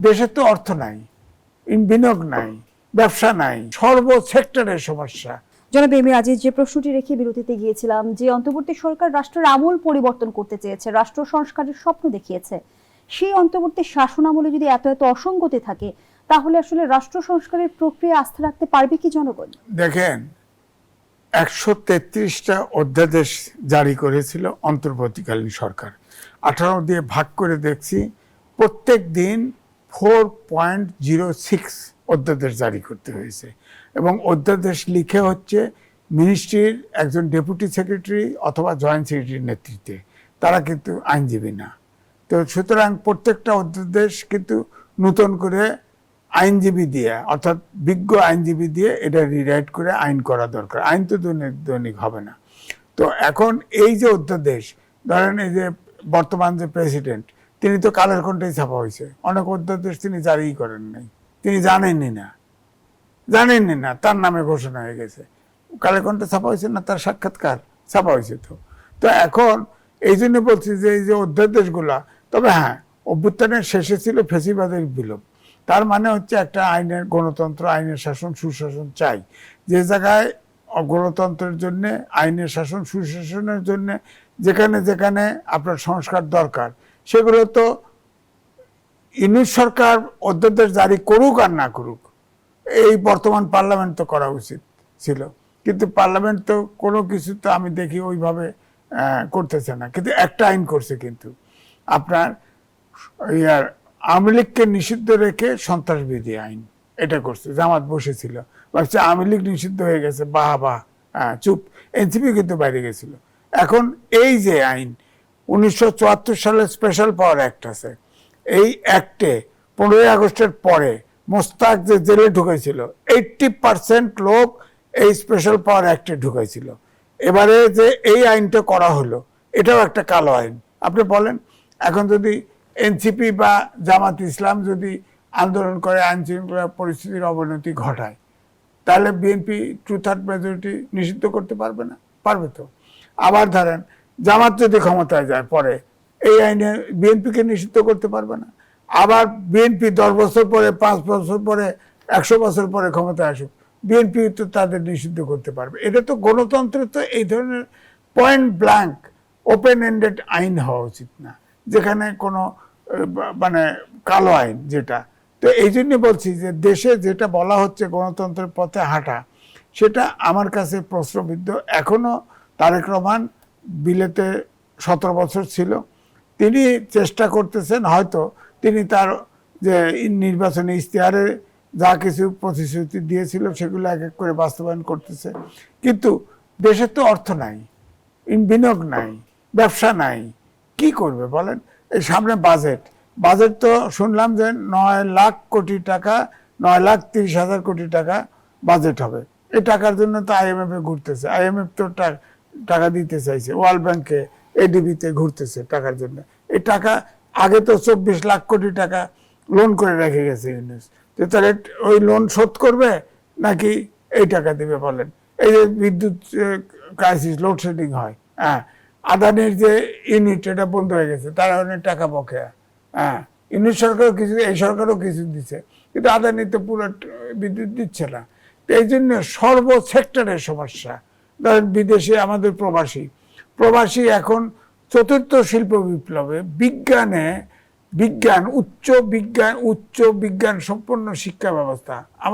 দেশে তো অর্থ নাই, বিনিয়োগ নাই, ব্যবসা নাই, সর্ব সেক্টরের সমস্যা। জনাব এম এ আজিজ, যে প্রশ্নটি রেখে বিরতিতে গিয়েছিলাম, যে অন্তর্বর্তী সরকার রাষ্ট্রের আমূল পরিবর্তন করতে চেয়েছে, রাষ্ট্র সংস্কারের স্বপ্ন দেখিয়েছে, সেই অন্তর্বর্তী শাসন আমলে যদি এত এত অসঙ্গতি থাকে, তাহলে আসলে রাষ্ট্র সংস্কারের প্রক্রিয়া আস্থা রাখতে পারবে কি জনগণ? দেখেন, 133টা অধ্যাদেশ জারি করেছিল অন্তর্বর্তীকালীন সরকার। 18 দিয়ে ভাগ করে দেখছি, প্রত্যেক দিন 4.06 অধ্যাদেশ জারি করতে হয়েছে। এবং অধ্যাদেশ লিখে হচ্ছে মিনিস্ট্রির একজন ডেপুটি সেক্রেটারি অথবা জয়েন্ট সেক্রেটারির নেতৃত্বে। তারা কিন্তু আইনজীবী না। তো সুতরাং প্রত্যেকটা অধ্যাদেশ কিন্তু নতুন করে আইনজীবী দিয়ে, অর্থাৎ বিজ্ঞ আইনজীবী দিয়ে এটা রিরাইট করে আইন করা দরকার। আইন তো দৈনিক হবে না। তো এখন এই যে অধ্যাদেশ, ধরেন এই যে বর্তমান যে প্রেসিডেন্ট, তিনি তো কালের কণ্ঠেই ছাপা হয়েছে, অনেক অধ্যাদেশ তিনি জারিই করেন নাই, তিনি জানেনই না তার নামে ঘোষণা হয়ে গেছে। কালের কণ্ঠে ছাপা হয়েছে না, তার সাক্ষাৎকার ছাপা হয়েছে। তো এখন এই জন্য বলছি যে এই যে অধ্যাদেশগুলা, তবে হ্যাঁ, অভ্যুত্থানের শেষে ছিল ফ্যাসিবাদের বিলোপ। তার মানে হচ্ছে একটা আইনের গণতন্ত্র, আইনের শাসন, সুশাসন চাই। যে জায়গায় গণতন্ত্রের জন্য, আইনের শাসন, সুশাসনের জন্য যেখানে যেখানে আপনার সংস্কার দরকার, সেগুলো তো ইউনিট সরকার অধ্যাদেশ জারি করুক আর না করুক, এই বর্তমান পার্লামেন্ট তো করা উচিত ছিল। কিন্তু পার্লামেন্ট তো কোনো কিছু তো আমি দেখি ওইভাবে করতেছে না। কিন্তু একটা আইন করছে, কিন্তু আপনার আওয়ামী লীগকে নিষিদ্ধ রেখে সন্ত্রাসবিধি আইন এটা করছে। জামাত বসেছিল, ভাবছে আওয়ামী লীগ নিষিদ্ধ হয়ে গেছে, বাহ চুপ। এনসিপি কিন্তু বাইরে গেছিল। এখন এই যে আইন 1974 সালে স্পেশাল পাওয়ার অ্যাক্ট আছে, এই অ্যাক্টে 15ই আগস্টের পরে মোস্তাক যে জেলে ঢুকেছিল, 80% লোক এই স্পেশাল পাওয়ার অ্যাক্টে ঢুকেছিল। এবারে যে এই আইনটা করা হলো, এটাও একটা কালো আইন। আপনি বলেন, এখন যদি এনসিপি বা জামাত ইসলাম যদি আন্দোলন করে, আইন শৃঙ্খলা পরিস্থিতির অবনতি ঘটায়, তাহলে বিএনপি 2/3 মেজরিটি নিষিদ্ধ করতে পারবে না? পারবে তো। আবার ধরেন জামাত যদি ক্ষমতায় যায় পরে, এই আইনে বিএনপিকে নিষিদ্ধ করতে পারবে না। আবার বিএনপি 10 বছর পরে, 5 বছর পরে, 100 বছর পরে ক্ষমতায় আসুক, বিএনপি তো তাদের নিষিদ্ধ করতে পারবে। এটা তো গণতন্ত্রে তো এই ধরনের পয়েন্ট ব্ল্যাঙ্ক ওপেন এন্ডেড আইন হওয়া উচিত না, যেখানে কোনো মানে কালো আইন যেটা। তো এই জন্য বলছি যে দেশে যেটা বলা হচ্ছে গণতন্ত্রের পথে হাঁটা, সেটা আমার কাছে প্রশ্নবিদ্ধ। এখনো তারেক রহমান বিলেতে 17 বছর ছিল, তিনি চেষ্টা করতেছেন, হয়তো তিনি তার যে নির্বাচনী ইশতেহারে যা কিছু প্রতিশ্রুতি দিয়েছিল সেগুলো এক এক করে বাস্তবায়ন করতেছে। কিন্তু দেশে তো অর্থ নাই, বিনিয়োগ নাই, ব্যবসা নাই, কি করবে বলেন? এই সামনে বাজেট তো শুনলাম যে 9 লাখ কোটি টাকা, 9,30,000 কোটি টাকা বাজেট হবে। এই টাকার জন্য তো IMF এ ঘুরতেছে। IMF তো টাকা দিতে চাইছে, ওয়ার্ল্ড ব্যাংকে, ADB-তে ঘুরতেছে টাকার জন্য। এই টাকা আগে তো 24 লাখ কোটি টাকা লোন করে রেখে গেছে ইউনুস। তো তাহলে ওই লোন শোধ করবে নাকি এই টাকা দিবে বলেন? এই যে বিদ্যুৎ ক্রাইসিস, লোডশেডিং হয়, হ্যাঁ, আদানির যে ইউনিট, এটা বন্ধ হয়ে গেছে, তারা অনেক টাকা বকেয়া। হ্যাঁ, ইউনিট সরকারও কিছু, এই সরকারও কিছু দিচ্ছে, কিন্তু আদানি তো পুরো বিদ্যুৎ দিচ্ছে না। তো এই জন্য সর্ব সেক্টরের সমস্যা। ধরেন বিদেশে আমাদের প্রবাসী এখন 4র্থ শিল্প বিপ্লবে উচ্চ বিজ্ঞান সম্পন্ন শিক্ষা ব্যবস্থা।